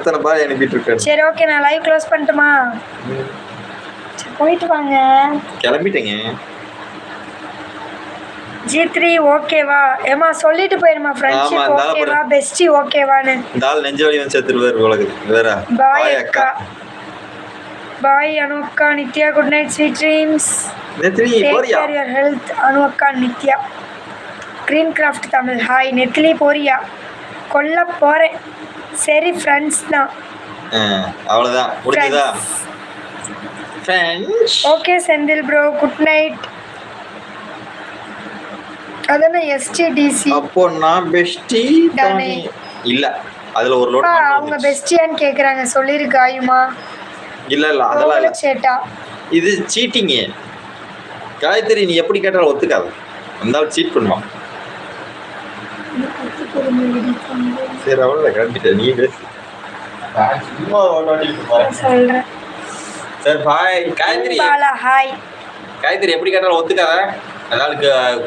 எத்தனை பாய் அனுப்பிட்டு இருக்காரு. சரி ஓகே, நான் லைவ் க்ளோஸ் பண்ணட்டுமா? சரி போயிட்டு வாங்க. கிளம்பிட்டேங்க. G3 ஓகேவா? ஏமா சொல்லிட்டு போயிருமா ஃப்ரெண்ட்ஷிப் ஓகேவா பெஸ்டி ஓகேவான்னு. இந்த ஆள் நெஞ்ச வலி வந்து செத்துருவாரு உலகத்துக்கு. வேற பாய் அக்கா. பாய் அனுக்கா Nithya, good night sweet dreams. நெத்லி போறியா? Take care your health. அனுக்கா Nithya. Green Craft Tamil hi. நெத்லி போறியா? கொல்ல போறேன். சரி ஃப்ரெண்ட்ஸ் தான். அவ்வளவுதான் முடிஞ்சதா? Friends okay Senthil bro good night. அதானே எஸ்டிடிசி. அப்போ நான் பெஸ்டி தானே? இல்ல அதுல ஒரு லோட் பண்ணி அவங்க பெஸ்டியான்னு கேக்குறாங்க. சொல்லிரு காயுமா? இல்ல அதெல்லாம் இல்ல சேட்டா. இது சீட்டிங். காயத்ரி நீ எப்படி கேட்டாலும் ஒத்துக்காத. அந்த சீட் பண்ணுவான். சரி அவ்வளோ கண்டிப்பா நீ பேசு. சும்மா சொல்றேன். சரி பாய் காயத்ரி. ஹாய் காயத்ரி எப்படி கேட்டாலும் ஒத்துக்காத. அதனால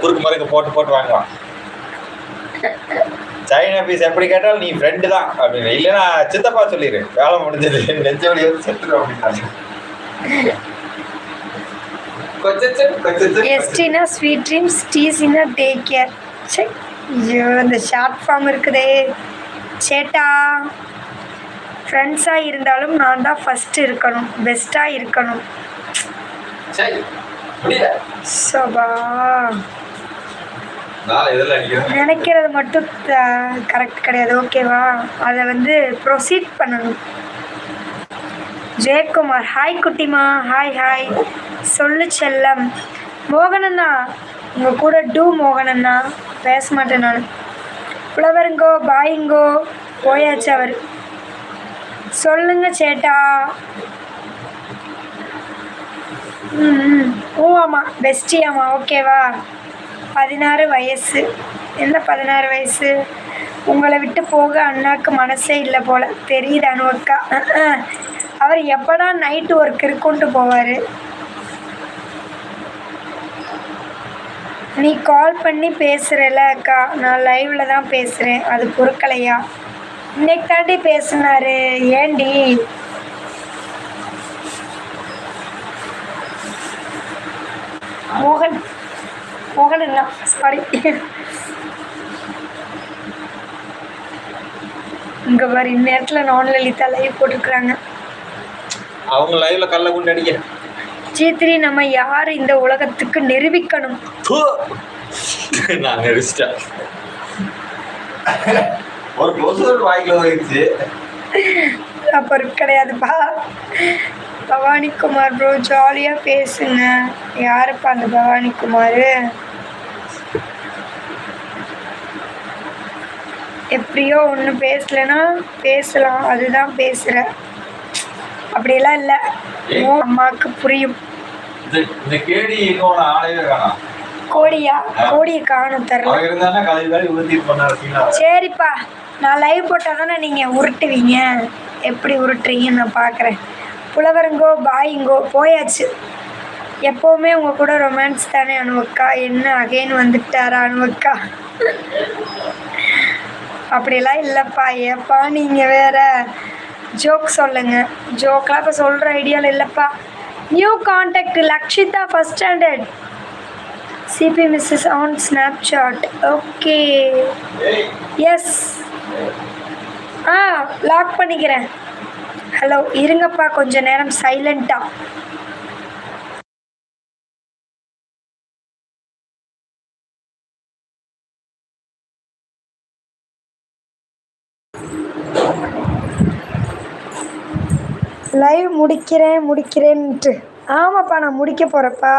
குறுக்கு மறுக்கு போட்டு வாங்குவான். சைனா பீஸ் எப்படி கேட்டாலும் நீ ஃப்ரெண்டு தான் அப்படின்னு. இல்லைன்னா சித்தப்பா சொல்லிடு வேலை முடிஞ்சது. நெஞ்ச வலி வந்து செத்துரும் அப்படின்னா. எஸ்டினா ஸ்வீட் ட்ரீம்ஸ், டீசினா டேக் கேர். சரி ஐயோ இந்த ஷார்ட் ஃபார்ம் இருக்குதே. சேட்டா ஃப்ரெண்ட்ஸாக இருந்தாலும் நான் தான் ஃபஸ்ட்டு இருக்கணும், பெஸ்ட்டாக இருக்கணும். சபா நினைக்கிறது மட்டும் கரெக்ட் கிடையாது ஓகேவா? அதை வந்து ப்ரொசீட் பண்ணணும். ஜெயக்குமார் ஹாய் குட்டிமா. Hi hi. சொல்லு செல்லம். மோகனண்ணா உங்கள் கூட டூ மோகனண்ணா பேச மாட்டேன் நான். புலவருங்கோ பாயுங்கோ போயாச்சு அவர். சொல்லுங்க சேட்டா. ஓ ஆமாம் பெஸ்டி. ஆமாம் ஓகேவா? 16 வயசு. என்ன 16 வயசு? உங்களை விட்டு போக அண்ணாக்கு மனசே இல்லை போல தெரியுது அனுவக்கா. அவர் எப்படா நைட்டு ஒர்க் இருக்குன்ட்டு போவார். நீ கால் பண்ணி பேசுகிறல அக்கா, நான் லைவில் தான் பேசுகிறேன். அது பொறுக்கலையா? இன்னைக்கு தாண்டி பேசினாரு. ஏண்டி? மோகன் அண்ணா சாரி. இங்க பாரு இந்நேரத்தில் நான் லலிதா லைவ் போட்டுருக்குறாங்க. அவங்க லைவ்ல கல்ல கொண்டு அடிக்க. G3 நம்ம யார் இந்த உலகத்துக்கு நிரூபிக்கணும். நான் நிரூபிச்சிட்டேன். ஒரு பொசுவர் வாய்க்குள்ள போயிடுச்சு. அப்புறம் கிடையாதுப்பா. பவானிக்குமார் ப்ரோ ஜாலியாக பேசுங்க. யாருப்பா அந்த பவானிக்குமார்? எப்படியோ ஒன்று பேசலைன்னா பேசலாம், அதுதான் பேசுகிறேன். அப்படியெல்லாம் இல்லை. அம்மாவுக்கு புரியும். கோடியை காணும் தரல. சரிப்பா நான் லைவ் போட்டால் தானே நீங்கள் உருட்டுவீங்க. எப்படி உருட்டுறீங்கன்னு நான் பார்க்குறேன். புலவருங்கோ பாயுங்கோ போயாச்சு. எப்போவுமே உங்கள் கூட ரொமான்ஸ் தானே அனுவக்கா? என்ன அகைன் வந்துட்டாரா அனுவக்கா? அப்படியெல்லாம் இல்லைப்பா. ஏப்பா நீங்கள் வேற ஜோக் சொல்லுங்கள். ஜோக்கெலாம் இப்போ சொல்கிற ஐடியாவில் இல்லைப்பா. New contact Lakshitha first standard. சிபி Mrs on Snapchat. Okay yes lock பண்ணிக்கிறேன். ஹலோ இருங்கப்பா கொஞ்ச நேரம் சைலண்டா. லைவ் முடிக்கிறேன்ட்டு. ஆமாப்பா நான் முடிக்க போகிறேன்ப்பா.